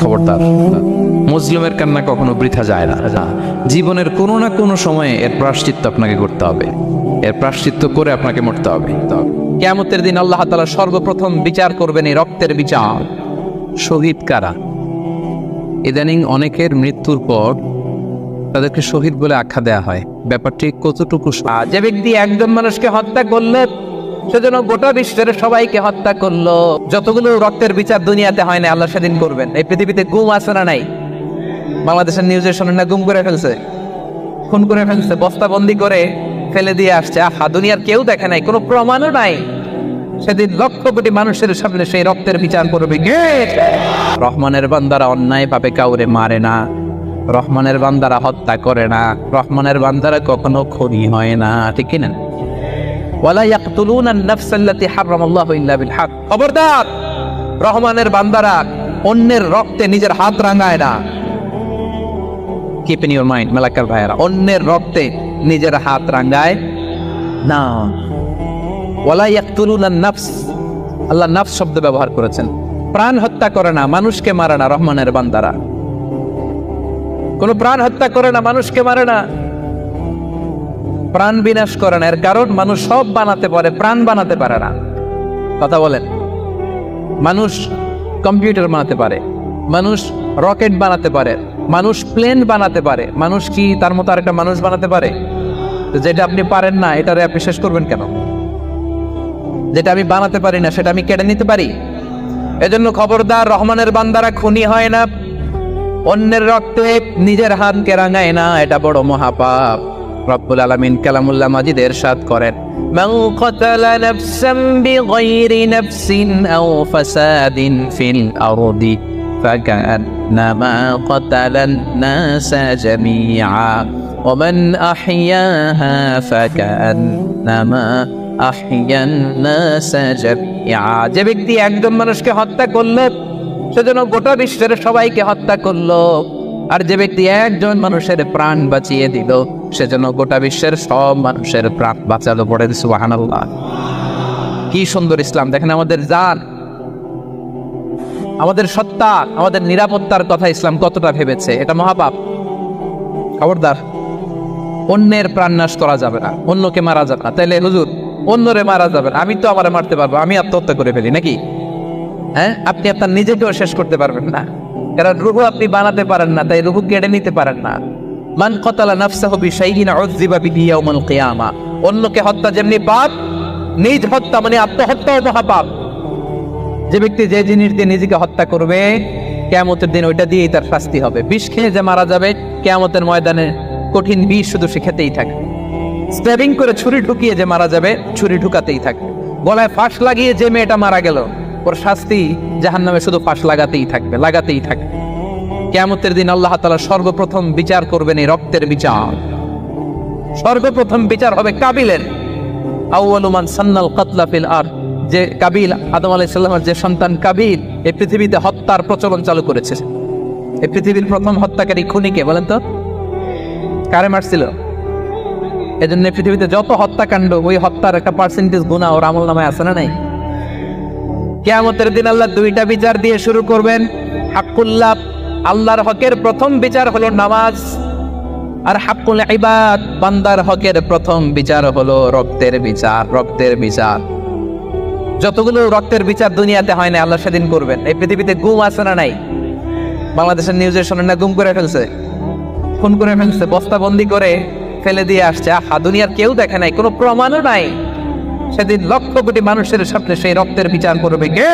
খবরদার, মুসলিমের কান্না কখনো বৃথা যায় না। জীবনের কোনো না কোনো সময়ে এর প্রায়শ্চিত্ত আপনাকে করতে হবে, এর প্রায়শ্চিত্ত করে আপনাকে মরতে হবে। কিয়ামতের দিন আল্লাহ তাআলা সর্বপ্রথম বিচার করবেন এই রক্তের বিচার। শহীদ কারা? ইদানিং অনেকের মৃত্যুর পর তাদেরকে শহীদ বলে আখ্যা দেয়া হয়। ব্যাপারটি কতটুকু? যে ব্যক্তি একজন মানুষকে হত্যা করলে সেজন্য গোটা বিশ্বের সবাইকে হত্যা করলো। যতগুলো রক্তের বিচার দুনিয়াতে হয় না, আল্লাহ সেদিন করবেন। এই পৃথিবীতে গুম আছে না নাই? বাংলাদেশের নিউজে শোনেন না, গুম করে ফেলছে, খুন করে ফেলছে, বস্তাবন্দি করে ফেলে দিয়ে আসছে। আহা, দুনিয়ার কেউ দেখে নাই, কোনো প্রমাণও নাই। সেদিন লক্ষ কোটি মানুষের সামনে সেই রক্তের বিচার করবে কে? রহমানের বান্দারা অন্যায় ভাবে কাউরে মারে না, রহমানের বান্দারা হত্যা করে না, রহমানের বান্দারা কখনো খুনি হয় না, ঠিক কিনা? ওয়ালা ইয়াকতুলুনা আন-নাফসাল্লাতী হারামাল্লাহু ইল্লা বিল হক। খবরদার, রহমানের বান্দারা অন্যের রক্তে নিজের হাত রাঙায় না। Keep in your mind Malakar ভাইরা, অন্যের রক্তে নিজের হাত রাঙায় না। ওয়ালা ইয়াকতুলুনা আন-নাফস, আল্লাহ নাফস শব্দ ব্যবহার করেছেন। প্রাণ হত্যা করে না, মানুষকে মারে না রহমানের বান্দারা। কোন প্রাণ হত্যা করে না, মানুষকে মারে না, প্রাণ বিনাশ করে না। এর কারণ মানুষ সব বানাতে পারে, প্রাণ বানাতে পারে না। কথা বলেন, মানুষ কম্পিউটার বানাতে পারে, মানুষ রকেট বানাতে পারে, মানুষ প্লেন বানাতে পারে। মানুষ কি তার মতো আরেকটা মানুষ বানাতে পারে? যেটা আপনি পারেন না, এটারে আপনি শেষ করবেন কেন? যেটা আমি বানাতে পারি না, সেটা আমি কেড়ে নিতে পারি? এজন্য খবরদার, রহমানের বান্দারা খুনি হয় না, অন্যের রক্তে নিজের হাতকে রাঙায় না, এটা বড় মহাপাপ। রব্বুল আলামিন কালামুল্লাহ মাজিদ ইরশাদ করেন, মান কাতালা নাফসান বিগাইরি নাফসিন আও ফাসাদিন ফিল আরদি ফাকান্নামা কাতালান নাসা জামিআ ওয়া মান আহইয়াহা ফাকান্নামা আহইয়ান নাসা জামিআ। যে ব্যক্তি একজন মানুষকে হত্যা করলে সেজন্য গোটা বিশ্বের সবাইকে হত্যা করলো। আর যে ব্যক্তি একজন মানুষের প্রাণ বাঁচিয়ে দিল, সেজন্য গোটা বিশ্বের সব মানুষের প্রাণ বাঁচালো। পড়ে সুবহানাল্লাহ। কি সুন্দর ইসলাম! দেখেন, আমাদের জান, আমাদের সত্তা, আমাদের নিরাপত্তার কথা ইসলাম কতটা ভেবেছে। এটা মহাপাপ। খবরদার, অন্যের প্রাণ নাশ করা যাবে না, অন্যকে মারা যাবে না। তাইলে হুজুর, অন্যরে মারা যাবে না, আমি তো আমারে মারতে পারবো, আমি আত্মহত্যা করে ফেলি নাকি? হ্যাঁ, আপনি আপনার নিজেকেও শেষ করতে পারবেন না, কারণ রূহ আপনি বানাতে পারেন না, তাই রূহ কেড়ে নিতে পারেন না। মান কাতালা নাফসাহু বিশাইইন উযযিবা বিহি ইয়াউমাল কিয়ামা। অন্যকে হত্যা যেমনি পাপ, নিজ হত্যা মানে আত্মহত্যাও মহাপাপ। যে ব্যক্তি যে জিনিস দিয়ে নিজেকে হত্যা করবে, কিয়ামতের দিন ওইটা দিয়েই তার শাস্তি হবে। বিষ খেয়ে যে মারা যাবে, কিয়ামতের ময়দানে কঠিন বিষ শুধু সে খেতেই থাকবে। স্ট্যাবিং করে ছুরি ঢুকিয়ে যে মারা যাবে, ছুরি ঢুকাতেই থাকবে। গলায় ফাঁস লাগিয়ে যে মেয়েটা মারা গেল, ওর শাস্তি জাহান্নামে শুধু ফাঁস লাগাতেই থাকবে, লাগাতেই থাকবে। কিয়ামতের দিন আল্লাহ তাআলা সর্বপ্রথম বিচার করবেন এই রক্তের বিচার। সর্বপ্রথম বিচার হবে কাবিলের। আউয়ালু মান সান্নাল কাতলা ফিল আরদ। যে কাবিল, আদম আলাইহিস সালামের যে সন্তান কাবিল, এই পৃথিবীতে হত্যার প্রচলন চালু করেছে। এই পৃথিবীর প্রথম হত্যাকারী খুনিকে বলেন তো? কারে মারছিল? এজন্য পৃথিবীতে যত হত্যাকাণ্ড, ওই হত্যার একটা পার্সেন্টেজ গুনাহ ওর আমল নামায় আছে না নাই? কিয়ামতের দিন আল্লাহ দুইটা বিচার দিয়ে শুরু করবেন। হাক্কুল্লাহ, আল্লাহর হকের প্রথম বিচার হলো নামাজ। আর হাক্কুল ইবাদ, বান্দার হকের প্রথম বিচার হলো রক্তের বিচার। রক্তের বিচার, যতগুলো রক্তের বিচার দুনিয়াতে হয় না, আল্লাহ সেদিন করবেন। এই পৃথিবীতে গুম আছে না নাই? বাংলাদেশের নিউজে শোনেন না, গুম করে ফেলছে, খুন করে ফেলছে, বস্তাবন্দি করে ফেলে দিয়ে আসছে। আহা, দুনিয়ার কেউ দেখে নাই, কোনো প্রমাণও নাই। সেদিন লক্ষ কোটি মানুষের সামনে সেই রক্তের বিচার করবে কে?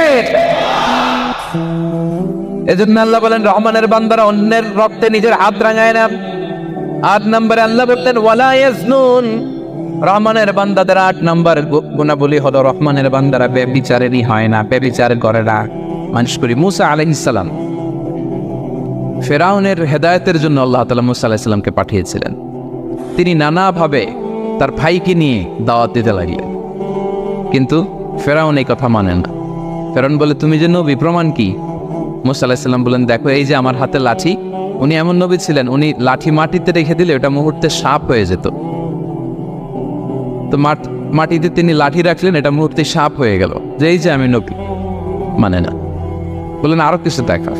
এজন্য আল্লাহ বলেন, রহমানের বান্দারা অন্যের রক্তে নিজের হাত রাঙায় না। 8 নম্বরে আল্লাহ বলতেন, ওয়ালা ইয়াজনুন। রহমানের বান্দাদের 8 নম্বর গুণাবলী হলো, রহমানের বান্দারা বেবিচারেরই হয় না, বেবিচার করে না। মানুষ করি মুসা আলাইহিস সালাম, ফেরাউনের হেদায়েতের জন্য আল্লাহ তাআলা মুসা আলাইহিস সালামকে পাঠিয়েছিলেন। তিনি নানাভাবে তার ভাইকে নিয়ে দাওয়াত দিতে লাগলেন, কিন্তু ফেরাউন এই কথা মানে না। ফেরাউন বলে, তুমি যে নবী, প্রমাণ কি? মুসা আলাইহিস সালাম বলেন, দেখো, এই যে আমার হাতে লাঠি। উনি এমন নবী ছিলেন, উনি লাঠি মাটিতে রেখে দিলে ওটা মুহূর্তে সাপ হয়ে যেত। তো মাটিতে তিনি লাঠি রাখলেন, এটা মুহূর্তে সাপ হয়ে গেল, যে এই যে আমি নবী। মানে না, বললেন আরো কিছু দেখা।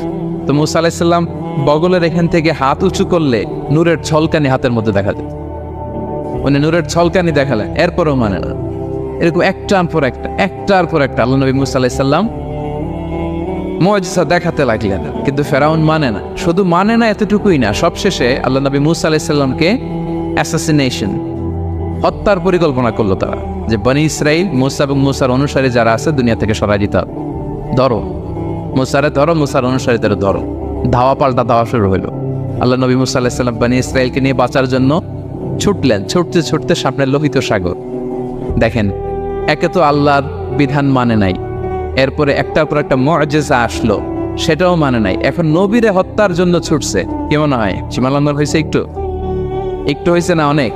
তো মুসা আলাইহিস সালাম বগলের এখান থেকে হাত উঁচু করলে নূরের ছলকানি হাতের মধ্যে দেখা যেত। উনি নূরের ছলকানি দেখালেন, এরপরও মানে না। এরকম একটার পর একটা আল্লাহ নবী মুসা আলাইহিস সালাম মুআজিজা দেখাতে লাগলেন, কিন্তু ফেরাউন মানে না। শুধু মানে না এতটুকুই না, সবশেষে আল্লাহ নবী মুসা আলাইহিস সালামকে অ্যাসাসিনেশন, হত্যার পরিকল্পনা করলো তারা, যে বনি ইসরাইল মুসা এবং মুসার অনুসারী যারা আছে দুনিয়া থেকে সরাই দিতে হবে। ধরো মুসারে ধরো, মুসার অনুসারীদের ধরো। ধাওয়া পাল্টা ধাওয়া শুরু হলো। আল্লাহ নবী মুসা আলাইহিস সালাম বনি ইসরাইলকে নিয়ে বাঁচার জন্য ছুটলেন। ছুটতে ছুটতে সামনে লোহিত সাগর। দেখেন, একে তো আল্লাহর বিধান মানে নাই, এরপরে একটার পর একটা মুআজিজা আসলো, সেটাও মানে নাই। এখন নবীরে হত্যার জন্য ছুটছে। কি মনে হয় সীমালঙ্ঘন হয়েছে? একটু হয়েছে না অনেক?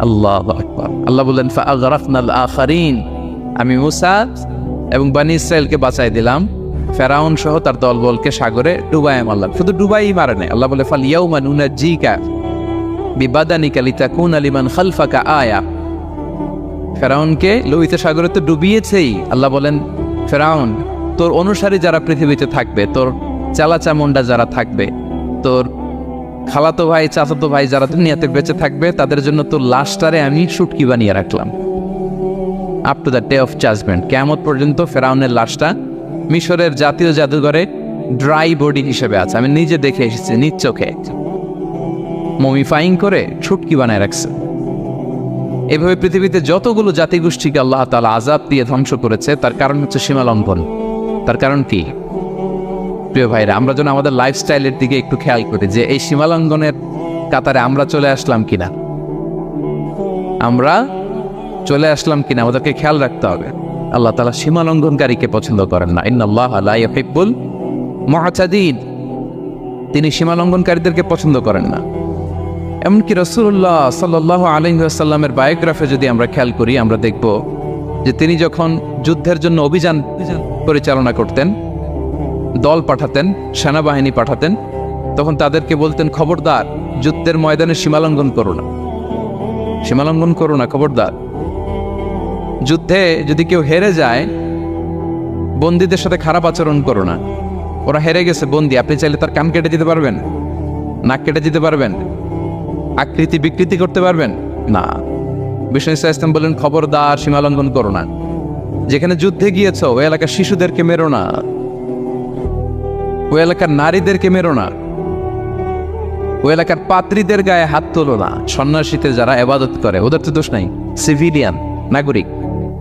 আল্লাহু আকবার। আল্লাহ বললেন ফাআগরাকনাল আখারিন, আমি মুসা এবং বনি ইসরাইলকে বাঁচাই দিলাম, ফেরাউন সহ তার দলবলকে সাগরে ডুবাইয়া মারলাম। শুধু ডুবাই মারে নাই, আল্লাহ বলে ফাল ইয়াউমা নুনাজ্জিকা বিবাদানিকা লিতাকুনা লিমান খালফাকা আয়া। ফেরাউনকে লোহিত সাগরে তো ডুবিয়েছেই। আল্লাহ বলেন, ফেরাউন, তোর অনুসারী যারা পৃথিবীতে থাকবে, তোর চালাচামুন্ডা যারা থাকবে, তোর খালাতো ভাই চাচাতো ভাই যারা দুনিয়াতে বেঁচে থাকবে, তাদের জন্য তোর লাশটারে আমি শুটকি বানিয়ে রাখলাম। Up to the day of judgment, কিয়ামত পর্যন্ত ফেরাউনের লাশটা মিশরের জাতীয় জাদুঘরে ড্রাই বডি হিসেবে আছে। আমি নিজে দেখে এসেছি, নিজ চোখে মমিফাইং করে শুটকি বানায় রাখছে। এভাবে পৃথিবীতে যতগুলো জাতিগোষ্ঠীকে আল্লাহ তাআলা আযাব দিয়ে ধ্বংস করেছে, তার কারণ হচ্ছে সীমা লঙ্ঘন। তার কারণ কি? প্রিয় ভাইরা, আমরা যেন আমাদের লাইফস্টাইলের দিকে একটু খেয়াল করি, যে এই সীমা লঙ্ঘনের কাতারে আমরা চলে আসলাম কিনা, আমাদেরকে খেয়াল রাখতে হবে। আল্লাহ তাআলা সীমা লঙ্ঘনকারীকে পছন্দ করেন না। ইন্নাল্লাহা লা ইউহিব্বুল মুআতাদিন, তিনি সীমা লঙ্ঘনকারীদেরকে পছন্দ করেন না। এমনকি রাসূলুল্লাহ সাল্লাল্লাহু আলাইহি ওয়াসাল্লামের বায়োগ্রাফি যদি আমরা খেয়াল করি, আমরা দেখব যে তিনি যখন যুদ্ধের জন্য অভিযান পরিচালনা করতেন, দল পাঠাতেন, সেনাবাহিনী পাঠাতেন, তখন তাদেরকে বলতেন, খবরদার যুদ্ধের ময়দানে সীমালঙ্ঘন করো না, খবরদার। যুদ্ধে যদি কেউ হেরে যায়, বন্দীদের সাথে খারাপ আচরণ করো না। ওরা হেরে গেছে বন্দী, আপনি চাইলে তার কান কেটে দিতে পারবেন, নাক কেটে দিতে পারবেন, আকৃতি বিকৃতি করতে পারবেন না। বিষ্ণু ইসলাম বলেন, খবরদার সীমালঙ্ঘন করো না। যেখানে যুদ্ধে গিয়েছ, ওই এলাকার শিশুদেরকে মেরো না, ওই এলাকার নারীদেরকে মেরো না, ওই এলাকার পাত্রীদের গায়ে হাত তোলো না। সন্ন্যাসীতে যারা ইবাদত করে, ওদের তো দোষ নাই, সিভিলিয়ান নাগরিক,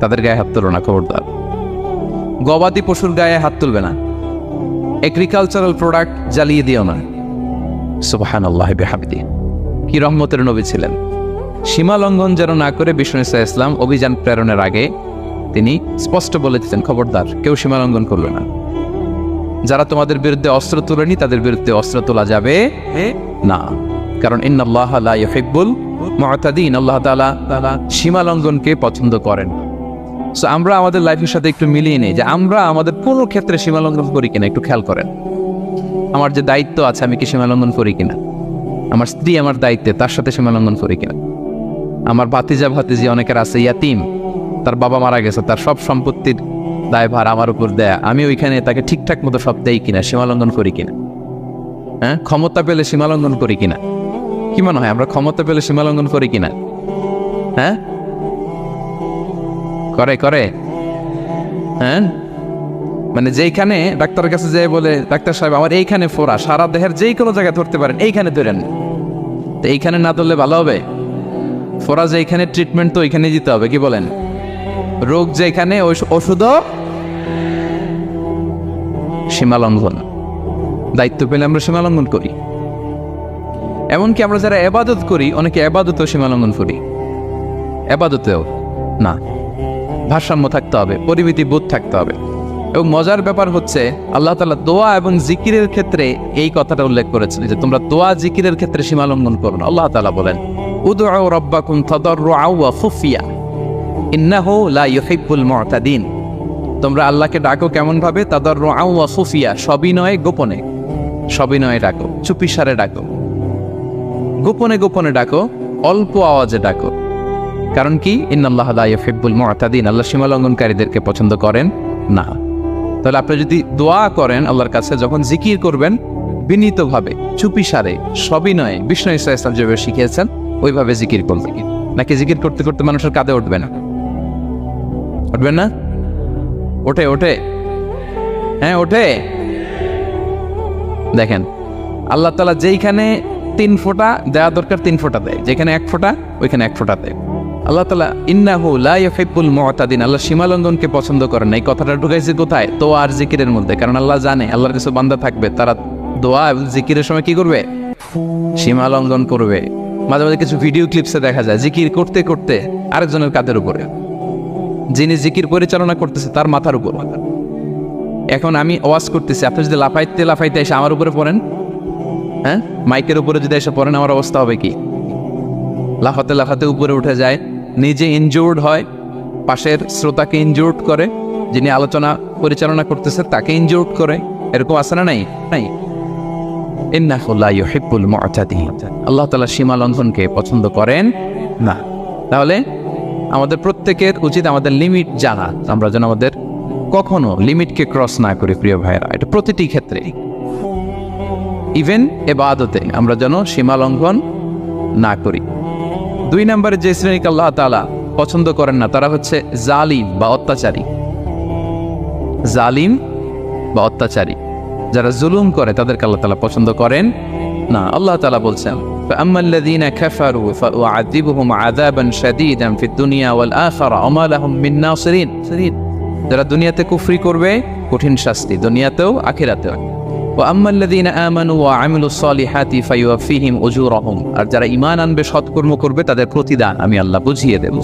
তাদের গায়ে হাত তোলো না, খবরদার। গবাদি পশুর গায়ে হাত তুলবে না, এগ্রিকালচারাল প্রোডাক্ট জ্বালিয়ে দিও না। সুবহানাল্লাহ বিহামদিহি, কি রহমতের নবী ছিলেন। সীমা লঙ্ঘন যেন না করে বিষ্ণু ইসলাম অভিযান প্রেরণের আগে তিনি স্পষ্ট বলে দিতেন, খবরদার কেউ সীমা লঙ্ঘন করবে না। যারা তোমাদের বিরুদ্ধে অস্ত্র তোলেনি, তাদের বিরুদ্ধে অস্ত্র তোলা যাবে না, কারণ ইন্নাল্লাহা লা ইউহিব্বুল মুআতাদিন, আল্লাহ তাআলা সীমা লঙ্ঘনকে পছন্দ করেন। সো আমরা আমাদের লাইফের সাথে একটু মিলিয়ে নেই যে আমরা আমাদের কোনো ক্ষেত্রে সীমা লঙ্ঘন করি কিনা, একটু খেয়াল করেন। আমার যে দায়িত্ব আছে, আমি কি সীমা লঙ্ঘন করি কিনা? আমার স্ত্রী আমার দায়িত্বে, তার সাথে সীমা লঙ্ঘন করি কিনা? আমার ভাতিজি অনেকের আছে ইয়াতিম, তার বাবা মারা গেছে, তার সব সম্পত্তির দায়ভার আমার উপর দেয়া, আমি ওইখানে তাকে ঠিকঠাক মতো সব দেই কিনা, সীমালঙ্ঘন করি কিনা? হ্যাঁ, ক্ষমতা পেলে সীমালঙ্ঘন করি কিনা? কি মনে হয়, আমরা ক্ষমতা পেলে সীমালঙ্ঘন করি কিনা? হ্যাঁ, করে হ্যাঁ, মানে যেইখানে ডাক্তারের কাছে যেয়ে বলে, ডাক্তার সাহেব আমার এইখানে ফোড়া, সারা দেহের যেই কোনো জায়গায় ধরতে পারেন, এইখানে ধরেন, তো এইখানে না ধরলে ভালো হবে? ফোড়া যেইখানে, ট্রিটমেন্ট তো ওইখানে দিতে হবে, কি বলেন? রোগ যেখানে, ওই ওষুধও সীমালঙ্ঘন। দায়িত্ব পেলে আমরা সীমালঙ্ঘন করি। এমনকি আমরা যারা ইবাদত করি, অনেকে ইবাদতেও সীমালঙ্ঘন করি, ইবাদতেও না। ভারসাম্য থাকতে হবে, পরিমিতি বোধ থাকতে হবে। এবং মজার ব্যাপার হচ্ছে, আল্লাহ তাআলা দোয়া এবং জিকিরের ক্ষেত্রে এই কথাটা উল্লেখ করেছেন যে তোমরা দোয়া জিকিরের ক্ষেত্রে সীমালঙ্ঘন করো না। আল্লাহ তাআলা বলেন, উদউ রাব্বাকুম তাদাররুআ ওয়া খুফিয়া ইন্নাহু লা ইউহিব্বুল মুআতাদিন। তোমরা আল্লাহকে ডাকো কেমন ভাবে? তাদাররুআ ওয়া খুফিয়া, সবিনয়ে গোপনে, সবিনয়ে ডাকো, চুপিসারে ডাকো, গোপনে গোপনে ডাকো, অল্প আওয়াজে ডাকো। কারণ কি? ইন্নাল্লাহা লা ইউহিব্বুল মুআতাদিন, আল্লাহ সীমালঙ্ঘনকারীদেরকে পছন্দ করেন না। তাহলে আপনি যদি দোয়া করেন আল্লাহর কাছে, যখন জিকির করবেন বিনীতভাবে, চুপিসারে, সবিনয়ে, বিষ্ণু ইসা ইসলাম যেভাবে শিখিয়েছেন ওইভাবে জিকির করবেন। নাকি জিকির করতে করতে মানুষের কাঁধে উঠবে না? উঠবেন না? ওঠে ওঠে, হ্যাঁ ওঠে। দেখেন আল্লাহ তাআলা যেইখানে 3 ফোঁটা দেওয়া দরকার 3 ফোঁটা দেয়, যেখানে 1 ফোঁটা ওইখানে 1 ফোঁটা দেয়। আল্লাহ তাআলা ইন্নাহু লা ইউহিব্বুল মুতাদিন, আল্লাহ সীমালঙ্ঘনকে পছন্দ করেন না। এই কথাটা ঢুকাইছে কোথায়? দোয়া আর জিকিরের মধ্যে। কারণ আল্লাহ জানে আল্লাহর কিছু বান্দা থাকবে, তারা দোয়া এবং জিকিরের সময় কি করবে? সীমালঙ্ঘন করবে। মাঝে মাঝে কিছু ভিডিও ক্লিপসে দেখা যায় জিকির করতে করতে আরেকজনের কাঁধের উপরে, যিনি জিকির পরিচালনা করতেছে তার মাথার উপর। এখন আমি ওয়াজ করতেছি, আপনি যদি লাফাইতে লাফাইতে এসে আমার উপরে পড়েন, হ্যাঁ মাইকের উপরে যদি এসে পড়েন, আমার অবস্থা হবে কি? লাফাতে লাফাতে উপরে উঠে যায়, নিজে ইনজুর্ড হয়, পাশের শ্রোতাকে ইনজুর্ড করে, যিনি আলোচনা পরিচালনা করতেছে তাকে ইনজুর্ড করে। এরকম আছে না? নাই নাই। ইন্নাহু লা ইউহিব্বুল মুতাদিন, আল্লাহ তাআলা সীমা লঙ্ঘনকে পছন্দ করেন না। তাহলে আমাদের প্রত্যেকের উচিত আমাদের লিমিট জানা, আমরা যেন আমাদের কখনো লিমিটকে ক্রস না করি। প্রিয় ভাইরা, এটা প্রতিটি ক্ষেত্রে, ইভেন ইবাদতে আমরা যেন সীমা লঙ্ঘন না করি। 2 নম্বরে যে শ্রেণীকে আল্লাহ তাআলা পছন্দ করেন না তারা হচ্ছে জালিম বা অত্যাচারী। জালিম বা অত্যাচারী, যারা জুলুম করে তাদেরকে আল্লাহ তাআলা পছন্দ করেন না। আল্লাহ তাআলা বলছেন ফাআম্মাল্লাযীনা কাফারু ফাউআযিবুহুম আযাবান শাদীদান ফিদ দুনিয়া ওয়াল আখিরা ওয়া মা লাহুম মিন নাসিরিন। যারা দুনিয়াতে কুফরি করবে কঠিন শাস্তি দুনিয়াতেও আখিরাতেও। ওয়া আম্মাল্লাযীনা আমানু ওয়া আমিলুস সালিহাতি ফায়ুওয়াফিহিম উজুরাহুম, আর যারা ঈমান আনবে সৎকর্ম করবে তাদের প্রতিদান আমি আল্লাহ বুঝিয়ে দেব।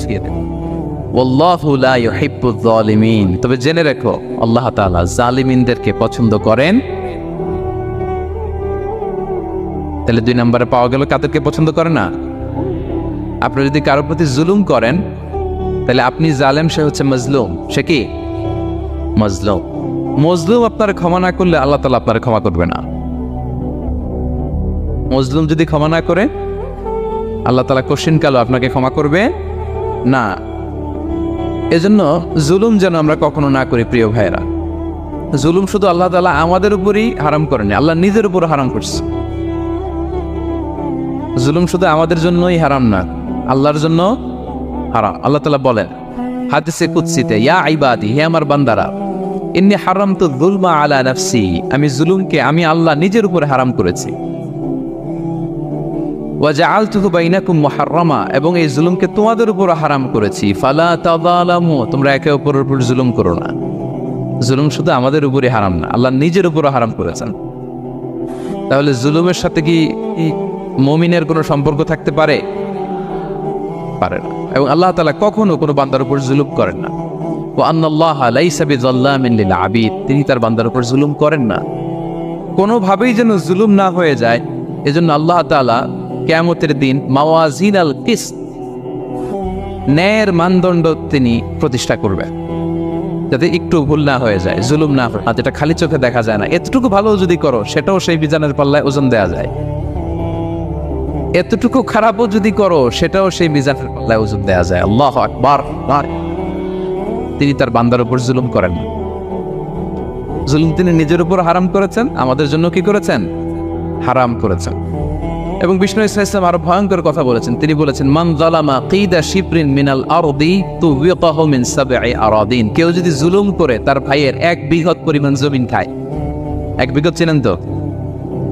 ওয়াল্লাহু লা ইউহিব্বুয যালিমিন, তবে জেনে রেখো আল্লাহ তাআলা জালিমিনদেরকে পছন্দ করেন। তাহলে 2 নম্বরে পাওয়া গেল কাদেরকে পছন্দ করে না? আপনি যদি কারোর প্রতি জুলুম করেন তাহলে আপনি জালেম, সে হচ্ছে মজলুম। সে কি? মজলুম। মজলুম আপনার ক্ষমা না করলে আল্লাহ তাআলা আপনার ক্ষমা করবে না। মজলুম যদি ক্ষমা না করে আল্লাহ তাআলা কোশ্চিন কালো আপনাকে ক্ষমা করবে না। এজন্য জুলুম যেন আমরা কখনো না করি। প্রিয় ভাইরা, জুলুম শুধু আল্লাহ তাআলা আমাদের উপরই হারাম করেনি, আল্লাহ নিজের উপর হারাম করছে। জুলুম শুধু আমাদের জন্যই হারাম না, আল্লাহর জন্য হারাম। আল্লাহ তাআলা বলেন হাদিসে কুদসিতে, ইয়া ইবাদি, হে আমার বান্দারা, ইন্নী হারামতু যুলমা আলা নাফসি, আমি জুলুমকে আমি আল্লাহ নিজের উপরে হারাম করেছি। ওয়া জাআলতুহু বাইনাকুম মুহাররামা, এবং এই জুলুমকে তোমাদের উপর হারাম করেছি। ফালা তাযালামু, তোমরা একে অপরের উপর জুলুম করো না। জুলুম শুধু আমাদের উপরই হারাম না, আল্লাহ নিজের উপরও হারাম করেছেন। তাহলে জুলুমের সাথে কি মুমিনের কোনো সম্পর্ক থাকতে পারে? পারে না। এবং আল্লাহ তাআলা কখনো কোনো বান্দার উপর জুলুম করেন না। ওয়া আন্নাল্লাহা লাইসা বিযাল্লামিন লিল আবিদ, তিনি তার বান্দার উপর জুলুম করেন না। কোনোভাবেই যেন জুলুম না হয়ে যায়, এজন্য আল্লাহ তাআলা কিয়ামতের দিন মাওয়াজিনাল কিসত, ন্যায়ের মানদণ্ড তিনি প্রতিষ্ঠা করবেন, যাতে একটু ভুল না হয়ে যায়, জুলুম না হয়, যেটা খালি চোখে দেখা যায় না। এতটুকু ভালো যদি করো সেটাও সেই মিজানের পাল্লায় ওজন দেয়া যায়। এতটুকু খারাপও যদি করো সেটাও সেই মিজানের পাল্লায় ওজন দেয়া যায়। আল্লাহু আকবার। তিনি তার বান্দার উপর জুলুম করেন না। জুলুম তিনি নিজের উপর হারাম করেছেন, আমাদের জন্য কি করেছেন? হারাম করেছেন। এবং বিষ্ণু ইসলাম আরো ভয়ঙ্কর কথা বলেছেন। তিনি বলেছেন, মান যালামা কিদা শিবরিন মিনাল আরদি তুবিকাহু মিন সাবঈ আরাদিন, কেউ যদি জুলুম করে তার ভাইয়ের 1 বিঘত পরিমাণ জমিন খায়। 1 বিঘত চেনেন তো?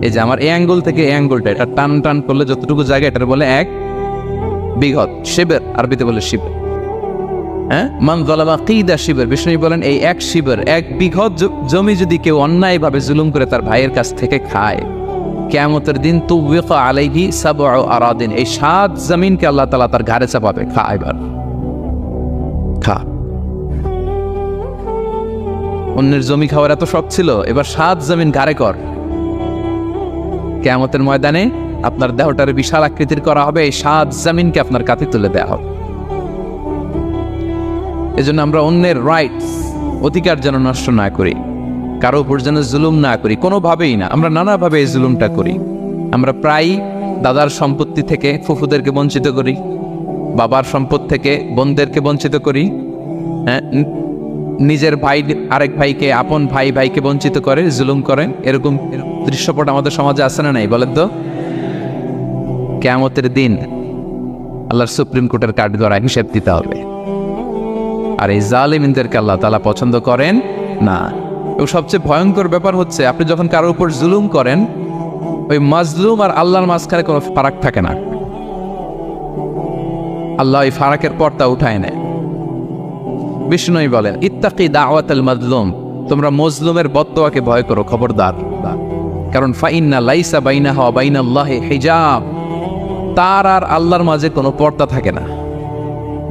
এই যে আমার এই অ্যাঙ্গল থেকে এই অ্যাঙ্গলটা, এটা টান টান করলে যতটুকু জায়গা, এটার বলে 1 বিঘত। শিবের আরবিতে বলে শিবের। হ্যাঁ, মান যালামা কিদা শিবর, বিষ্ণু বলেন এই 1 শিবর 1 বিঘত জমি যদি কেউ অন্যায়ভাবে জুলুম করে তার ভাইয়ের কাছ থেকে খায়, কিয়ামতের দিন তুবিকা আলাইহি সাবউ আরাদিন, এই 7 জমিনকে আল্লাহ তাআলা তার ঘাড়ে চাপাবে। খা, এবার খা। অন্যের জমি খাওয়ার এত শখ ছিল, এবার 7 জমিন ঘাড়ে কর। কিয়ামতের ময়দানে আপনার দেহটার বিশাল আকৃতির করা হবে, এই 7 জমিনকে আপনার কাঁধে তুলে দেওয়া হবে। এজন্য আমরা অন্যের রাইটস, অধিকার যেন নষ্ট না করি, কারো উপর যেন জুলুম না করি, কোনোভাবেই না। আমরা নানাভাবে এই জুলুমটা করি। আমরা প্রায় দাদার সম্পত্তি থেকে ফুফুদেরকে বঞ্চিত করি, বাবার সম্পদ থেকে বোনদেরকে বঞ্চিত করি, হ্যাঁ, নিজের ভাই আরেক ভাইকে, আপন ভাই ভাইকে বঞ্চিত করে, জুলুম করেন, এরকম দৃশ্যপট আমাদের সমাজে আছে না নাই বলেন তো? কিয়ামতের দিন আল্লাহর সুপ্রিম কোর্টের কাঠ দ্বারা হিসেব দিতে হবে। আর এই জালিমদেরকে আল্লাহ তাআলা পছন্দ করেন না। এবং সবচেয়ে ভয়ঙ্কর ব্যাপার হচ্ছে, আপনি যখন কারোর উপর জুলুম করেন, ওই মাজলুম আর আল্লাহর মাঝখানে কোনো ফারাক থাকে না। আল্লাহ ওই ফারাকের পর্দা উঠায় নেয়। বিষ্ণুই বলেন, ইত্তাকি দাওয়াতাল মাজলুম, তোমরা মজলুমের বদদোয়াকে ভয় করো, খবরদার। কারণ ফাইন্না লাইসা বাইনাহা ওয়া বাইনাল্লাহি হিজাব, তার আর আল্লাহর মাঝে কোনো পর্দা থাকে না।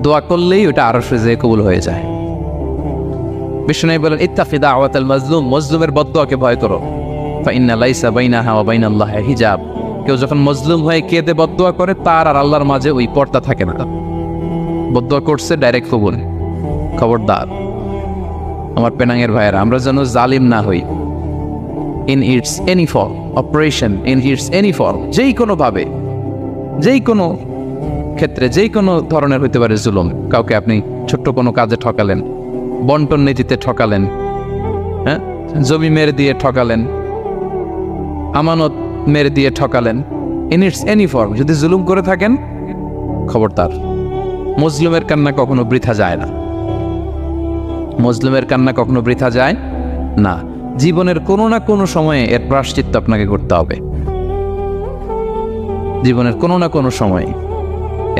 দোয়া করলেই ওটা আরশে যেয়ে কবুল হয়ে যায়। বিষ্ণুই বলেন, ইত্তাকি দাওয়াতাল মাজলুম, মজলুমের বদদোয়াকে ভয় করো। ফাইন্না লাইসা বাইনাহা ওয়া বাইনাল্লাহি হিজাব, কেউ যখন মজলুম হয়ে কেঁদে বদদোয়া করে, তার আর আল্লাহর মাঝে ওই পর্দা থাকে না। বদদোয়া করছে, ডাইরেক্ট কবুল। খবরদার আমার পেনাঙের ভাইয়েরা, আমরা যেন জালিম না হই। In it's any form, operation in it's any form, যেই কোনো ভাবে, যেই কোনো ক্ষেত্রে, যেই কোনো ধরনের হইতে পারে জুলুম। কাউকে আপনি ছোট্ট কোনো কাজে ঠকালেন, বন্টন নীতিতে ঠকালেন, হ্যাঁ, জমি মেরে দিয়ে ঠকালেন, আমানত মেরে দিয়ে ঠকালেন, ইন ইটস এনি ফর্ম যদি জুলুম করে থাকেন, খবরদার। মজলুমের কান্না কখনো বৃথা যায় না। মজলুমের কান্না কখনো বৃথা যায় না। জীবনের কোনো না কোনো সময়ে এর প্রায়শ্চিত্ত আপনাকে করতে হবে। জীবনের কোনো না কোনো সময়ে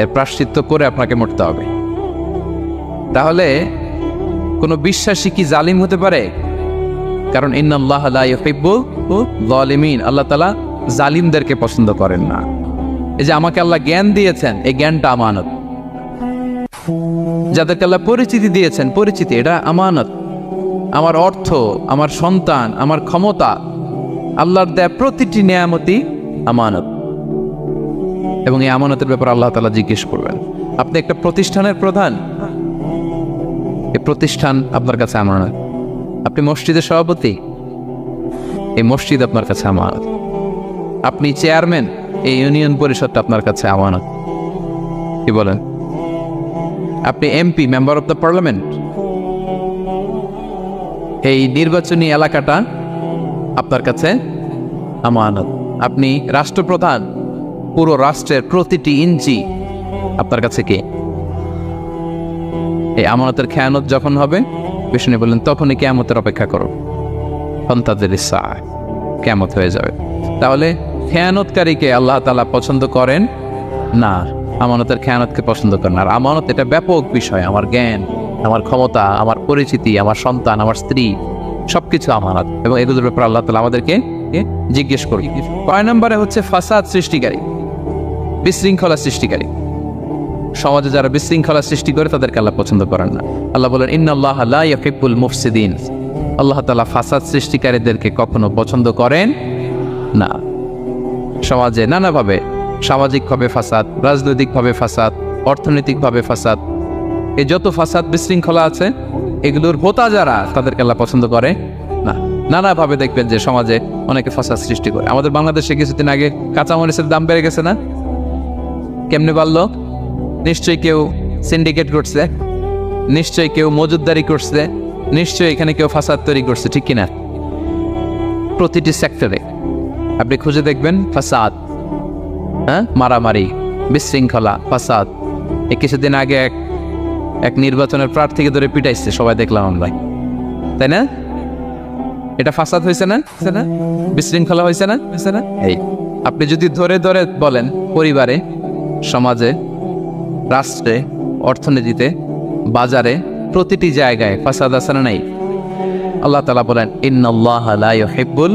এর প্রায়শ্চিত্ত করে আপনাকে মরতে হবে। তাহলে কোনো বিশ্বাসী কি জালিম হতে পারে? কারণ ইন্নাল্লাহা লা ইউহিব্বুল যালিমিন, আল্লাহ তাআলা জালিমদেরকে পছন্দ করেন না। এই যে আমাকে আল্লাহ জ্ঞান দিয়েছেন, এই জ্ঞানটা আমানত। যাদেরকে আল্লাহ পরিচিতি দিয়েছেন, পরিচিতি এটা আমানত। আমার অর্থ, আমার সন্তান, আমার ক্ষমতা, আল্লাহর দেয়া প্রতিটি নিয়ামতই আমানত। এবং এই আমানতের ব্যাপারে আল্লাহ তাআলা জিজ্ঞেস করবেন। আপনি একটা প্রতিষ্ঠানের প্রধান, এই প্রতিষ্ঠান আপনার কাছে আমানত। আপনি মসজিদের সভাপতি, এই মসজিদ আপনার কাছে আমানত। আপনি চেয়ারম্যান, এই ইউনিয়ন পরিষদটা আপনার কাছে আমানত। কি বলেন? আপনি MP, member of the parliament, এই নির্বাচনী এলাকাটা আপনার কাছে আমানত। আপনি রাষ্ট্রপ্রধান, পুরো রাষ্ট্রের প্রতিটি ইঞ্চি আপনার কাছে কি? এই আমানতের খেয়ানত যখন হবে, বিষ্ণু বললেন, তখনই কিয়ামতের অপেক্ষা করো। ফান্তাযিরিস সাআহ, কিয়ামত হয়ে যাবে। তাহলে খেয়ানতকারীকে আল্লাহ তাআলা পছন্দ করেন না, আমানতের খেয়ানতকে পছন্দ করেন। আর আমানত এটা ব্যাপক বিষয়। আমার জ্ঞান, আমার ক্ষমতা, আমার পরিচিতি, আমার সন্তান, আমার স্ত্রী, সবকিছু আমানত। এবং এগুলোর ব্যাপারে আল্লাহ তাআলা আমাদেরকে জিজ্ঞেস করি। 6 নম্বরে হচ্ছে ফাসাদ সৃষ্টিকারী, বিশৃঙ্খলা সৃষ্টিকারী। সমাজে যারা বিশৃঙ্খলা সৃষ্টি করে, তাদেরকে আল্লাহ পছন্দ করেন না। আল্লাহ বলেন, ইন্নাল্লাহা লা ইউহিব্বুল মুফসিদিন, আল্লাহ তাআলা ফাসাদ সৃষ্টিকারীদেরকে কখনো পছন্দ করেন না। সমাজে নানাভাবে, সামাজিকভাবে ফাসাদ, রাজনৈতিকভাবে ফাসাদ, অর্থনৈতিকভাবে ফাসাদ, এই যত ফাসাদ বিশৃঙ্খলা আছে, এগুলোর হোতা যারা, তাদেরকে আল্লাহ পছন্দ করে না। নানাভাবে দেখবেন যে সমাজে অনেকে ফাসাদ সৃষ্টি করে। আমাদের বাংলাদেশে কিছুদিন আগে কাঁচামরিচের দাম বেড়ে গেছে না? কেমনে বাড়লো? নিশ্চয়ই কেউ সিন্ডিকেট করছে, নিশ্চয়ই কেউ মজুদদারি করছে, নিশ্চয়ই এখানে কেউ ফাসাদ তৈরি করছে, ঠিক কিনা? প্রতিটি সেক্টরে আপনি খুঁজে দেখবেন ফাসাদ, হ্যাঁ, মারামারি, বিশৃঙ্খলা, ফাসাদ। এই কিছুদিন আগে এক নির্বাচনের প্রার্থীকে ধরে পিটাইছে, সবাই দেখলাম আমরা, তাই না? এটা ফাসাদ হয়েছে না? বিশৃঙ্খলা হয়েছে না? এই আপনি যদি ধরে ধরে বলেন, পরিবারে, সমাজে, রাষ্ট্রে, অর্থনীতিতে, বাজারে, প্রতিটি জায়গায় ফাসাদ আছে না নাই? আল্লাহ তাআলা বলেন, ইন্নাল্লাহা লা ইউহিব্বুল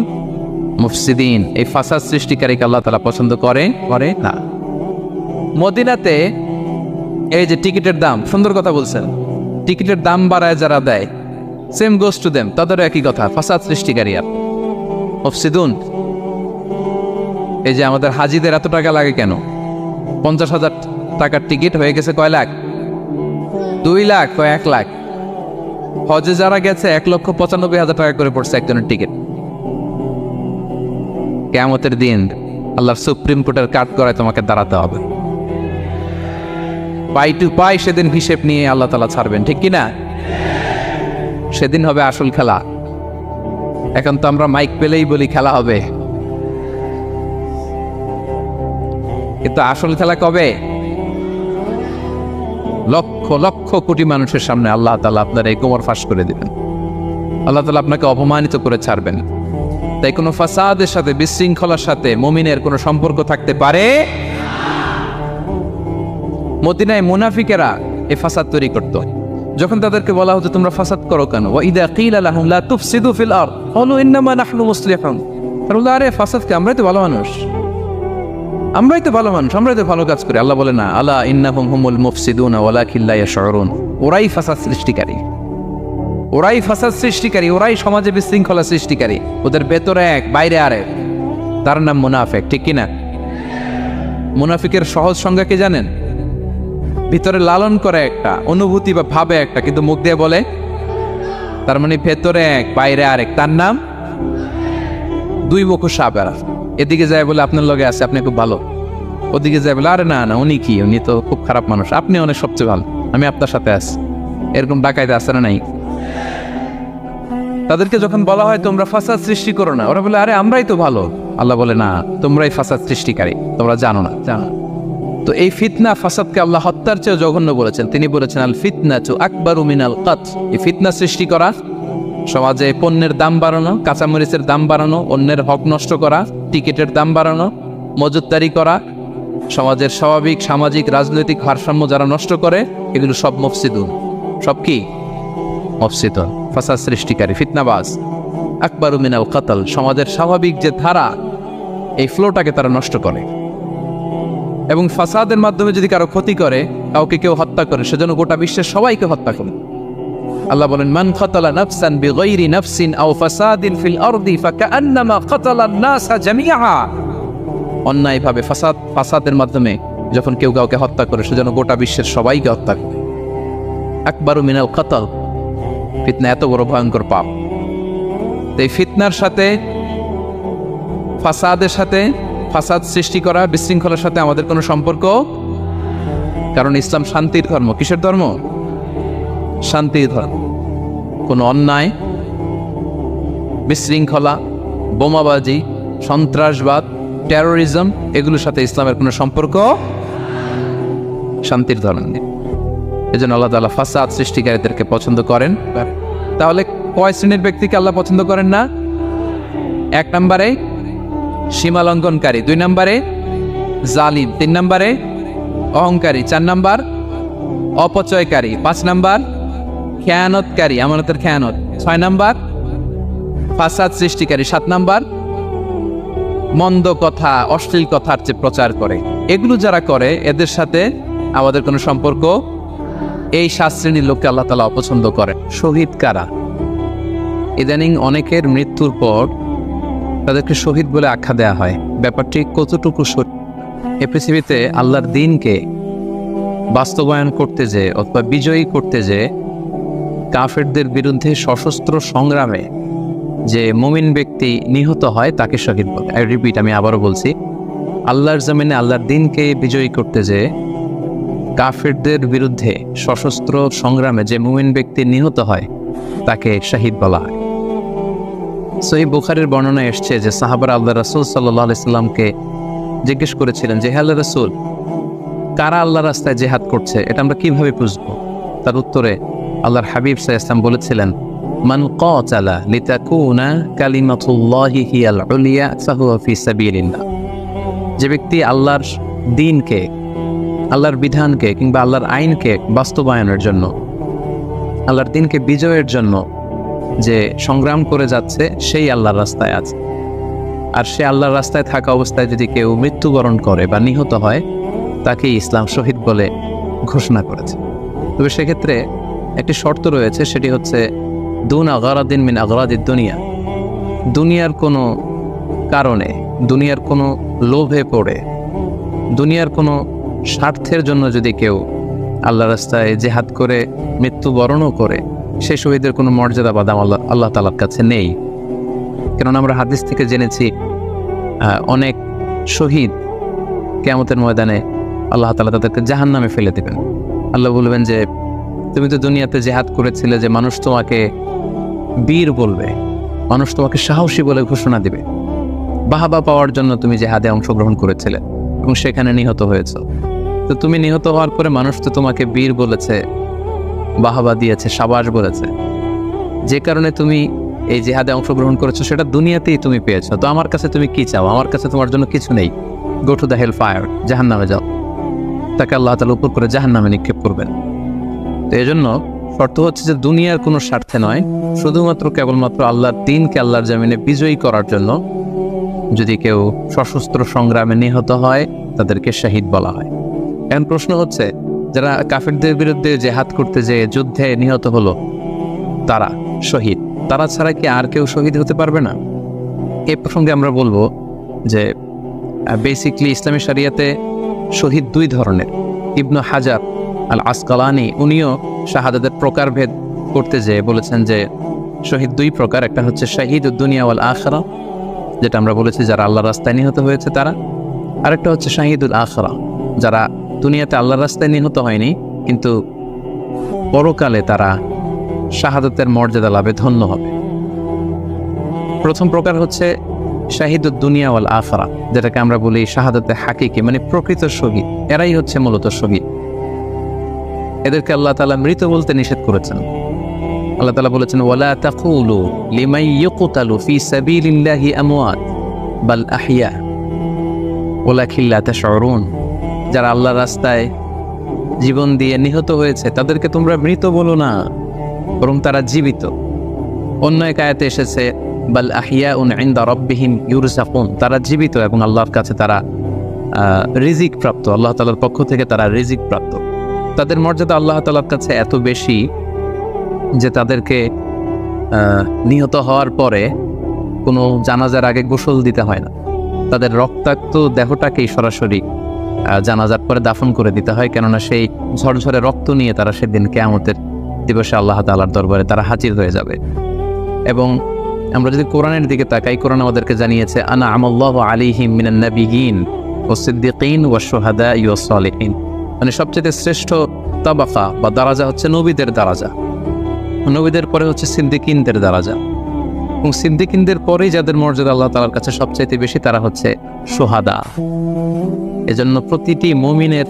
মুফসিদিন, এই ফাসাদ সৃষ্টিকারীকে আল্লাহ তাআলা পছন্দ করে না। মদিনাতে এই যে টিকিটের দাম, সুন্দর কথা বলছেন, টিকিটের দাম বাড়ায় যারা দেয়, সেম গোস টু দেম, তাদেরও একই কথা, ফাসাদ সৃষ্টিকারী আর মুফসিদুন। এই যে আমাদের হাজিদের এত টাকা লাগে কেন? 50,000 টাকার টিকিট হয়ে গেছে কয় লাখ? 2 লাখ, কয় 1 লাখ। হজে যারা গেছে 1,95,000 টাকা করে পড়ছে একজনের টিকিট। কিয়ামতের দিন আল্লাহর সুপ্রিম কোর্টের কাঠগড়ায় তোমাকে দাঁড়াতে হবে। পাই টু পাই সেদিন হিসেব নিয়ে আল্লাহ তাআলা ছাড়বেন, ঠিক কিনা? সেদিন হবে আসল খেলা। এখন তো আমরা মাইক পেলেই বলি খেলা হবে, কিন্তু আসল খেলা কবে? লক্ষ লক্ষ কোটি মানুষের সামনে আল্লাহ তাআলা আপনার এই কোমর ফাঁস করে দিবেন, আল্লাহ তাআলা আপনাকে অপমানিত করে ছাড়বেন। তাই কোনো ফাসাদের সাথে, বিশৃঙ্খলার সাথে মুমিনের কোনো সম্পর্ক থাকতে পারে? মদিনায় মুনাফিকেরা এই ফাসাদ তৈরি করত। যখন তাদেরকে বলা হতো তোমরা ফাসাদ করো কেন, ওয়া ইযা কিলা লাহুম লা তুফসিদু ফিল আরদ ক্বালু ইন্নামা নাহনু মুসলিহুন, তারা আরে ফাসাদ কি, আমরাই তো ভালো মানুষ, আমরাই তো ভালো মানুষ, আমরাই তো ভালো কাজ করি। আল্লাহ বলে না, আলা ইন্নাহুম হুমুল মুফসিদুনা ওয়ালাকিন লা ইয়াশউরুন, ওরাই ফাসাদ সৃষ্টিকারী, ওরাই ফাসাদ সৃষ্টিকারী, ওরাই সমাজে বিশৃঙ্খলা সৃষ্টিকারী। ওদের ভেতরে এক বাইরে আরেক, তার নাম মুনাফিক, ঠিক কিনা? মুনাফিকের সহজ সংজ্ঞা কি জানেন? ভিতরে লালন করে একটা অনুভূতি বা ভাবে একটা, কিন্তু মুখ দিয়ে বলে, তার মানে ভেতরে এক বাইরে আরেক, তার নাম দুই মুখো সাপ। এদিকে যায় বলে আপনার লগে আছে, আপনি খুব ভালো, ওদিকে যায় বলে আরে না না উনি কি, উনি তো খুব খারাপ মানুষ, আপনি অনেক সবচেয়ে ভালো, আমি আপনার সাথে আছি। এরকম ডাকাইতে আসে না নাই? তাদেরকে যখন বলা হয় তোমরা ফাসাদ সৃষ্টি করো না, ওরা বলে আরে আমরাই তো ভালো। আল্লাহ বলে না, তোমরাই ফাসাদ সৃষ্টিকারী, তোমরা জানো না, জানো। তো এই ফিতনা ফাসাদকে আল্লাহ হত্যার চেয়ে জঘন্য বলেছেন। তিনি বলেছেন আল ফিতনাতু আকবারু মিনাল কতল। এই ফিতনা সৃষ্টি করা, সমাজে পণ্যের দাম বাড়ানো, কাঁচামরিচের দাম বাড়ানো, অন্যের হক নষ্ট করা, টিকিটের দাম বাড়ানো, মজুতদারি করা, সমাজের স্বাভাবিক সামাজিক রাজনৈতিক ভারসাম্য যারা নষ্ট করে, এগুলো সব মুফসিদুন। সব কি? মুফসিদুন, ফাসাদ সৃষ্টিকারী, ফিতনাবাজ। আকবারু মিনাল কতল, সমাজের স্বাভাবিক যে ধারা, এই ফ্লোটাকে তারা নষ্ট করে। এবং ফাসাদের মাধ্যমে যদি কারো ক্ষতি করে, কাউকে কেউ হত্যা করে, সেজন্য গোটা বিশ্বের সবাইকে হত্যা করে। আল্লাহ বলেন মান কাতালা নাফসান বিগাইরি নাফসিন আও ফাসাদিন ফিল আরদি ফাকান্নামা কাতালান নাসা জামিআ। অন্যায়ভাবে ফাসাদের মাধ্যমে যখন কেউ কাউকে হত্যা করে, সেজন্য গোটা বিশ্বের সবাইকে হত্যা করে। আকবারু মিনাল কতল, ফিতনা এত বড় ভয়ঙ্কর পাপ। এই ফিতনার সাথে, ফাসাদের সাথে, ফাসাদ সৃষ্টি করা, বিশৃঙ্খলার সাথে আমাদের কোনো সম্পর্ক, কারণ ইসলাম শান্তির ধর্ম। কিসের ধর্ম? শান্তির ধর্ম। কোনো অন্যায়, বিশৃঙ্খলা, বোমাবাজি, সন্ত্রাসবাদ, টেরোরিজম, এগুলোর সাথে ইসলামের কোনো সম্পর্ক, শান্তির ধর্ম নেই। এই জন্য আল্লাহ তাআলা ফাসাদ সৃষ্টিকারীদেরকে পছন্দ করেন। তাহলে কয় শ্রেণীর ব্যক্তিকে আল্লাহ পছন্দ করেন না? 1 নম্বরে সীমা লঙ্ঘনকারী, 2 নম্বরে জালিম, 3 নম্বরে অহংকারী, 4 নম্বর অপচয়কারী, 5 নম্বর খেয়ানতকারী, আমানতের খেয়ানত, 6 নম্বর ফাসাদ সৃষ্টিকারী, 7 নম্বর মন্দ কথা, অশ্লীল কথার যে প্রচার করে। এগুলো যারা করে, এদের সাথে আমাদের কোনো সম্পর্ক। এই 7 শ্রেণীর লোককে আল্লাহ তাআলা অপছন্দ করেন। শহীদ কারা? ইদানিং অনেকের মৃত্যুর পর তাদেরকে শহীদ বলে আখ্যা দেয়া হয়। ব্যাপারটি কতটুকু সত্য? এ পৃথিবীতে আল্লাহর দ্বীনকে বাস্তবায়ন করতে যে, অথবা বিজয়ী করতে যে, কাফেরদের বিরুদ্ধে সশস্ত্র সংগ্রামে যে মুমিন ব্যক্তি নিহত হয়, তাকে শহীদ বলে। আই রিপিট, আমি আবারও বলছি, আল্লাহর জমিনে আল্লাহর দ্বীনকে বিজয়ী করতে যে, কাফেরদের বিরুদ্ধে সশস্ত্র সংগ্রামে যে মুমিন ব্যক্তি নিহত হয়, তাকে শহীদ বলা হয়। সহিহ বুখারীর বর্ণনায় এসছে যে সাহাবারা আল্লাহ রাসূল সাল্লাল্লাহু আলাইহি সাল্লামকে জিজ্ঞেস করেছিলেন যে, হে আল্লাহর রাসূল, কারা আল্লাহর রাস্তায় জিহাদ করছে, এটা আমরা কিভাবে বুঝবো? তার উত্তরে আল্লাহর হাবিব সাল্লাল্লাহু আলাইহি ওয়াসাল্লাম বলেছিলেন, মান কাতালা লিতাকুনা কালিমাতুল্লাহি হিয়াল উলিয়া ফাহুয়া ফি সাবিলিল্লাহ। যে ব্যক্তি আল্লাহর দ্বীনকে, আল্লাহর বিধানকে কিংবা আল্লাহর আইনকে বাস্তবায়নের জন্য, আল্লাহর দ্বীনকে বিজয়ের জন্য যে সংগ্রাম করে যাচ্ছে, সেই আল্লাহর রাস্তায় আছে। আর সে আল্লাহর রাস্তায় থাকা অবস্থায় যদি কেউ মৃত্যুবরণ করে বা নিহত হয়, তাকে ইসলাম শহীদ বলে ঘোষণা করেছে। তবে সেক্ষেত্রে একটি শর্ত রয়েছে, সেটি হচ্ছে দুনা গারাদিন মিন আগরাদিদ দুনিয়া। দুনিয়ার কোনো কারণে, দুনিয়ার কোনো লোভে পড়ে, দুনিয়ার কোনো স্বার্থের জন্য যদি কেউ আল্লাহ রাস্তায় জিহাদ করে মৃত্যুবরণও করে, সে শহীদের কোনো মর্যাদা বা দাম আল্লাহ তাআলার কাছে নেই। কেননা আমরা হাদিস থেকে জেনেছি অনেক শহীদ কিয়ামতের ময়দানে আল্লাহ তাআলা তাদেরকে জাহান্নামে ফেলে দেবেন। আল্লাহ বলবেন যে, তুমি তো দুনিয়াতে জিহাদ করেছিলে যে মানুষ তোমাকে বীর বলবে, মানুষ তোমাকে সাহসী বলে ঘোষণা দিবে। বাহাবা পাওয়ার জন্য তুমি জিহাদে অংশগ্রহণ করেছিলে এবং সেখানে নিহত হয়েছ। তো তুমি নিহত হওয়ার পরে মানুষ তো তোমাকে বীর বলেছে, বাহাবা দিয়েছে, সাবাস বলেছে। যে কারণে তুমি এই জিহাদে অংশগ্রহণ করেছো সেটা দুনিয়াতেই তুমি পেয়েছো। তো আমার কাছে তুমি কি চাও? আমার কাছে তোমার জন্য কিছু নেই। Go to the hell fire, জাহান্নামে যাও। তাকে আল্লাহ তাআলা উপর করে জাহান্নামে নিক্ষেপ করবেন। তো এই জন্য শর্ত হচ্ছে যে দুনিয়ার কোনো স্বার্থে নয়, শুধুমাত্র কেবলমাত্র আল্লাহর দ্বীনকে আল্লাহর জমিনে বিজয়ী করার জন্য যদি কেউ সশস্ত্র সংগ্রামে নিহত হয় তাদেরকে শহীদ বলা হয়। এখন প্রশ্ন হচ্ছে, যারা কাফিরদের বিরুদ্ধে জেহাদ করতে যেয়ে যুদ্ধে নিহত হলো তারা শহীদ, তারা ছাড়া কি আর কেউ শহীদ হতে পারবে না? এই প্রসঙ্গে আমরা বলবো যে বেসিকলি ইসলামী শরিয়াতে শহীদ দুই ধরনের। ইবনু হাজার আল আসকালানি উনিও শাহাদাতের প্রকারভেদ করতে যেয়ে বলেছেন যে শহীদ দুই প্রকার। একটা হচ্ছে শাহিদ দুনিয়া ওয়াল আখিরা, যেটা আমরা বলেছি যারা আল্লাহর রাস্তায় নিহত হয়েছে তারা। আরেকটা হচ্ছে শাহিদুল আখিরা, যারা দুনিয়াতে আল্লাহর রাস্তায় নিহত হয়নি কিন্তু পরকালে তারা শাহাদাতের মর্যাদা লাভে ধন্য হবে। প্রথম প্রকার হচ্ছে শাহিদুদ দুনিয়া ওয়াল আখিরা, যেটাকে আমরা বলি শাহাদাতে হাকিকি, মানে প্রকৃত শহীদ। এরাই হচ্ছে মূলত শহীদ। এদেরকে আল্লাহ তাআলা মৃত বলতে নিষেধ করেছেন। আল্লাহ তাআলা বলেছেন, ওয়ালা তাকুলু লিমান ইউকতালু ফি সাবিলিল্লাহি আমওয়াত বাল আহইয়া ওয়ালাকিন লা তাশউরুন। যারা আল্লাহর রাস্তায় জীবন দিয়ে নিহত হয়েছে তাদেরকে তোমরা মৃত বলো না, বরং তারা জীবিত। অন্য এক আয়াতে এসেছে বাল আহিয়াউন ইনদা রাব্বিহিম ইউরযাকুন, তারা জীবিত এবং আল্লাহর কাছে তারা রিজিক প্রাপ্ত, আল্লাহ তাআলার পক্ষ থেকে তারা রিজিক প্রাপ্ত। তাদের মর্যাদা আল্লাহ তাআলার কাছে এত বেশি যে তাদেরকে নিহত হওয়ার পরে কোনো জানাজার আগে গোসল দিতে হয় না। তাদের রক্তাক্ত দেহটাকেই সরাসরি জানাজার পরে দাফন করে দিতে হয়, কেননা সেই ঝরঝরে রক্ত নিয়ে তারা সেদিন কিয়ামতের দিবসে আল্লাহ তাআলার দরবারে তারা হাজির হয়ে যাবে। এবং আমরা যদি কোরআনের দিকে তাকাই, কোরআন আমাদেরকে জানিয়েছে আনা আমাল্লাহু আলাইহিম মিনান নাবিয়িন ওয়াস সিদ্দিকিন ওয়াশ শুহাদা ওয়াস সালিহিন, মানে সবচেয়ে শ্রেষ্ঠ তাবাকা বা দারাজা হচ্ছে নবীদের দারাজা। নবীদের পরে হচ্ছে সিদ্দিকিনদের দারাজা, এবং সিদ্দিকিনদের পরেই যাদের মর্যাদা আল্লাহ তাআলার কাছে সবচাইতে বেশি তারা হচ্ছে শুহাদা। এজন্য প্রতিটি মুমিনের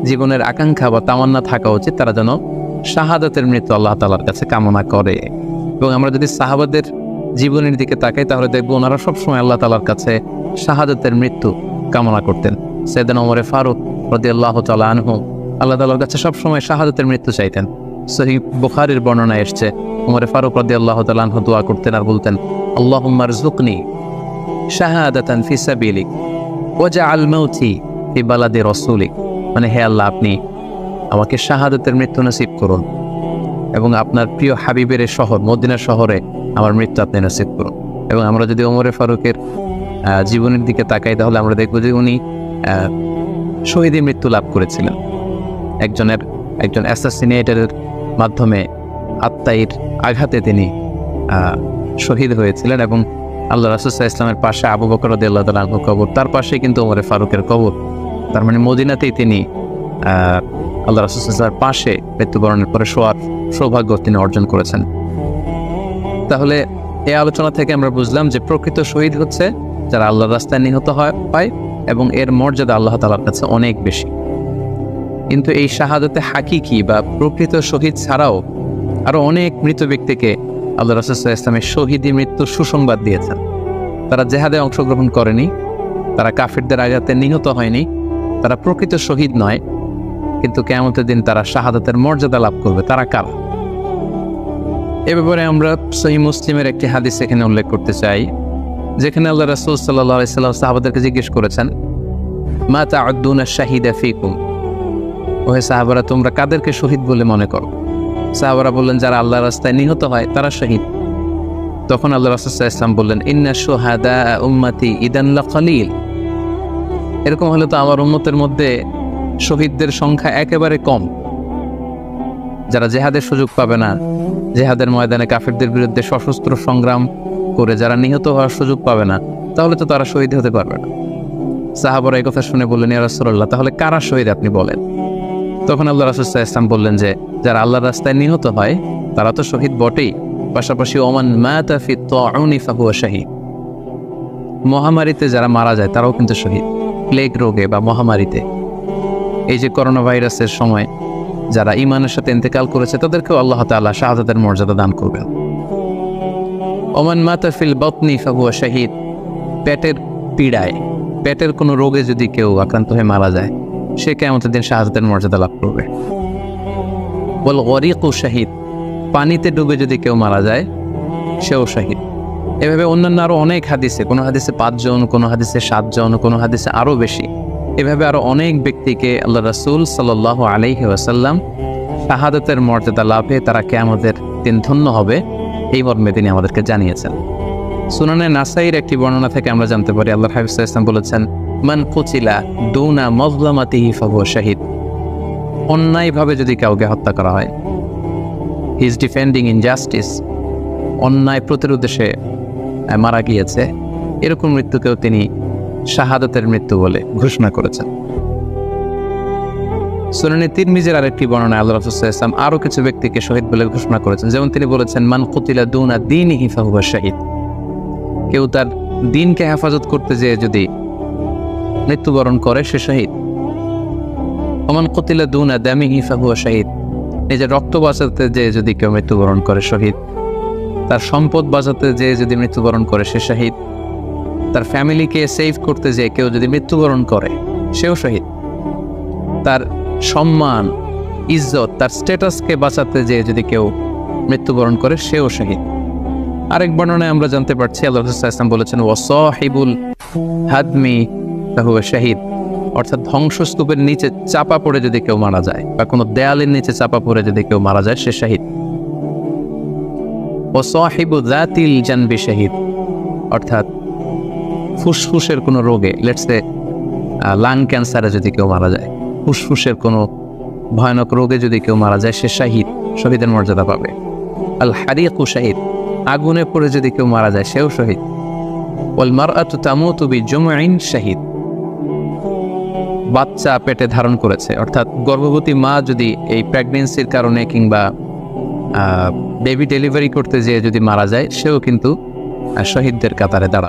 জীবনের আকাঙ্ক্ষা বা তামান্না থাকা উচিত তারা যেন শাহাদাতের মৃত্যু আল্লাহ তাআলার কাছে কামনা করে। এবং আমরা যদি সাহাবাদের জীবনের দিকে তাকাই তাহলে দেখবো ওনারা সবসময় আল্লাহ তাআলার কাছে শাহাদাতের মৃত্যু কামনা করতেন। সাইয়েদনা ওমর ফারুক রাদিয়াল্লাহু তাআলা আনহু আল্লাহ তাআলার কাছে সবসময় শাহাদাতের মৃত্যু চাইতেন। সহিহ বুখারীর বর্ণনায় এসেছে ওমর ফারুক রাদিয়াল্লাহু তাআলা আনহু দোয়া করতেন আর বলতেন, আল্লাহুম্মা রযুকনি শাহাদাতান ফি সাবিলিক ওয়াজআল মাউতি ফি বালাদি রাসূলিক, মানে হে আল্লাহ আপনি আমাকে শাহাদাতের মৃত্যু নসিব করুন এবং আপনার প্রিয় হাবিবের শহর মদিনার শহরে আমার মৃত্যু আপনি নসিব করুন। এবং আমরা যদি ওমর ফারুকের জীবনের দিকে তাকাই তাহলে আমরা দেখব যে উনি শহীদের মৃত্যু লাভ করেছিলেন। একজন অ্যাসাসিনেটরের মাধ্যমে আত্মাইর আঘাতে তিনি শহীদ হয়েছিলেন। এবং আল্লাহ রাসূল সাল্লাল্লাহু আলাইহি ওয়াসাল্লামের পাশে আবু বকর রাদিয়াল্লাহু তাআলা আনহু কবর, তার পাশে কিন্তু ওমর ফারুকের কবর। তার মানে মদিনাতেই তিনি আল্লাহ রাসূল সাল্লাল্লাহু আলাইহি ওয়াসাল্লামের পাশে মৃত্যুবরণের পরে শোয়ার সৌভাগ্য তিনি অর্জন করেছেন। তাহলে এই আলোচনা থেকে আমরা বুঝলাম যে প্রকৃত শহীদ হচ্ছে যারা আল্লাহর রাস্তায় নিহত পায় এবং এর মর্যাদা আল্লাহ তাআলার কাছে অনেক বেশি। কিন্তু এই শাহাদাতে হাকিকি বা প্রকৃত শহীদ ছাড়াও আরো অনেক মৃত ব্যক্তিকে আল্লাহ রাসূল সাল্লাল্লাহু আলাইহি ওয়াসাল্লাম শহীদি মৃত্যুর সুসংবাদ দিয়েছেন। তারা জেহাদে অংশগ্রহণ করেনি, তারা কাফিরদের আঘাতে নিহত হয়নি, তারা প্রকৃত শহীদ নয়, কিন্তু কিয়ামতের দিন তারা শাহাদাতের মর্যাদা লাভ করবে। তারা কারা? এ ব্যাপারে আমরা সহিহ মুসলিমের একটি হাদিস এখানে উল্লেখ করতে চাই, যেখানে আল্লাহ রাসূল সাল্লাল্লাহু আলাইহি ওয়াসাল্লাম সাহাবাদেরকে জিজ্ঞেস করেছেন, মা তা'উদ্দুনা শাহিদা ফীকুম, ওহে সাহাবারা তোমরা কাদেরকে শহীদ বলে মনে করো? সাহাবারা বললেন যারা আল্লাহর রাস্তায় নিহত হয় তারা শহীদ। তখন আল্লাহ রাসূল সাল্লাল্লাহু আলাইহি ওয়াসাল্লাম বললেন, ইন্না শুহাদা উম্মতি ইদান লাকালিল, এরকম হলে তো আমার উম্মতের মধ্যে শহীদদের সংখ্যা একেবারে কম। যারা জেহাদের সুযোগ পাবে না, জেহাদের ময়দানে কাফিরদের বিরুদ্ধে সশস্ত্র সংগ্রাম করে যারা নিহত হওয়ার সুযোগ পাবে না, তাহলে তো তারা শহীদ হতে পারবে না। সাহাবারা এই কথা শুনে বললেন, ইয়া রাসূলুল্লাহ তাহলে কারা শহীদ আপনি বলেন। তখন আল্লাহ রাসূল সাল্লাল্লাহু আলাইহি ওয়াসাল্লাম বললেন যে যারা আল্লাহর রাস্তায় নিহত হয় তারা তো শহীদ বটেই, পাশাপাশি ওমান মাতা ফি তাউনি ফাহুয়া শাহীদ, মহামারীতে যারা মারা যায় তারাও কিন্তু শহীদ। প্লেগ রোগে বা মহামারীতে, এই যে করোনা ভাইরাসের সময় যারা ঈমানের সাথে ইন্তেকাল করেছে তাদেরকেও আল্লাহ তাআলা শাহাদাতের মর্যাদা দান করবেন। ওমান মাতা ফিল বাতনি ফাহুয়া শাহীদ, পেটের পীড়ায়, পেটের কোনো রোগে যদি কেউ আক্রান্ত হয়ে মারা যায় সে কিয়ামতের দিন শাহাদাতের মর্যাদা লাভ করবে। ওয়াল গরিকু শাহীদ, পানিতে ডুবে যদি কেউ মারা যায় সেও শহীদ। এভাবে অন্যান্য আরো অনেক হাদিসে, কোনো হাদিসে 5 জন, কোনো হাদিসে 7 জন, কোনো হাদিসে আরো বেশি, এভাবে আরো অনেক ব্যক্তিকে আল্লাহ রাসূল সাল্লাল্লাহু আলাইহি ওয়াসাল্লাম শাহাদাতের মর্যাদা লাভে তারা কিয়ামতের দিন ধন্য হবে এই মর্মে তিনি আমাদেরকে জানিয়েছেন। সুনানে নাসাইর একটি বর্ণনা থেকে আমরা জানতে পারি আল্লাহর হাবিব সাল্লাল্লাহু আলাইহি ওয়াসাল্লাম বলেছেন, মান কুতিলা দুনা মাজলামাতিহি ফাহুয়া শাহীদ, অন্যায়ভাবে যদি কাউকে হত্যা করা হয়, হি ইজ ডিফেন্ডিং ইনজাস্টিস, অন্যায় প্রতিরোধে সে মারা গিয়েছে, এরকম মৃত্যুকেও তিনি শাহাদাতের মৃত্যু বলে ঘোষণা করেছেন। সুনানে তিরমিজির আরেকটি বর্ণনায় আল্লাহ রাসূল সাল্লাল্লাহু আলাইহি ওয়াসাল্লাম আরো কিছু ব্যক্তিকে শহীদ বলে ঘোষণা করেছেন। যেমন তিনি বলেছেন, মান কুতিলা দুনা দীনিহি ফাহুয়া শাহীদ, কেউ তার দ্বীনকে হেফাজত করতে যেয়ে যদি মৃত্যুবরণ করে সে শহীদ। ওমান কুতিলা দুনা দামিহি ফাহুয়া শাহীদ, নিজের রক্ত বাঁচাতে যেয়ে যদি কেউ মৃত্যুবরণ করে শহীদ। তার সম্পদ বাঁচাতে যেয়ে যদি মৃত্যুবরণ করে সে শহীদ। তার ফ্যামিলিকে সেভ করতে যেয়ে কেউ যদি মৃত্যুবরণ করে সেও শহীদ। তার সম্মান, ইজ্জত, তার স্ট্যাটাসকে বাঁচাতে যেয়ে যদি কেউ মৃত্যুবরণ করে সেও শহীদ। আরেক বর্ণনায় আমরা জানতে পারছি আল্লাহ রাসূল সাল্লাল্লাহু আলাইহি ওয়াসাল্লাম বলেছেন, ওয়াসাহিবুল হাদমি ফাহুয়া শাহীদ, অর্থাৎ ধ্বংসস্তূপের নিচে চাপা পড়ে যদি কেউ মারা যায় বা কোনো দেয়ালের নিচে চাপা পড়ে যদি কেউ মারা যায় সে শহীদ। ওয়াসাহিবু যাতিল জানবি শাহীদ, অর্থাৎ ফুসফুসের কোনো রোগে, লেটস সে লাং ক্যান্সারে যদি কেউ মারা যায়, ফুসফুসের কোনো ভয়ানক রোগে যদি কেউ মারা যায় সে শাহীদ, শহীদের মর্যাদা পাবে। আল হারিকু শাহীদ, আগুনে পড়ে যদি কেউ মারা যায় সেও শহীদ। ওয়াল মারআতু তামুতু বিজুমইন শাহীদ, বাচ্চা পেটে ধারণ করেছে, অর্থাৎ গর্ভবতী মা যদি এই প্রেগন্যান্সির কারণে কিংবা বেবি ডেলিভারি করতে যেয়ে যদি মারা যায় সেও কিন্তু শহীদদের কাতারে দাঁড়াবে।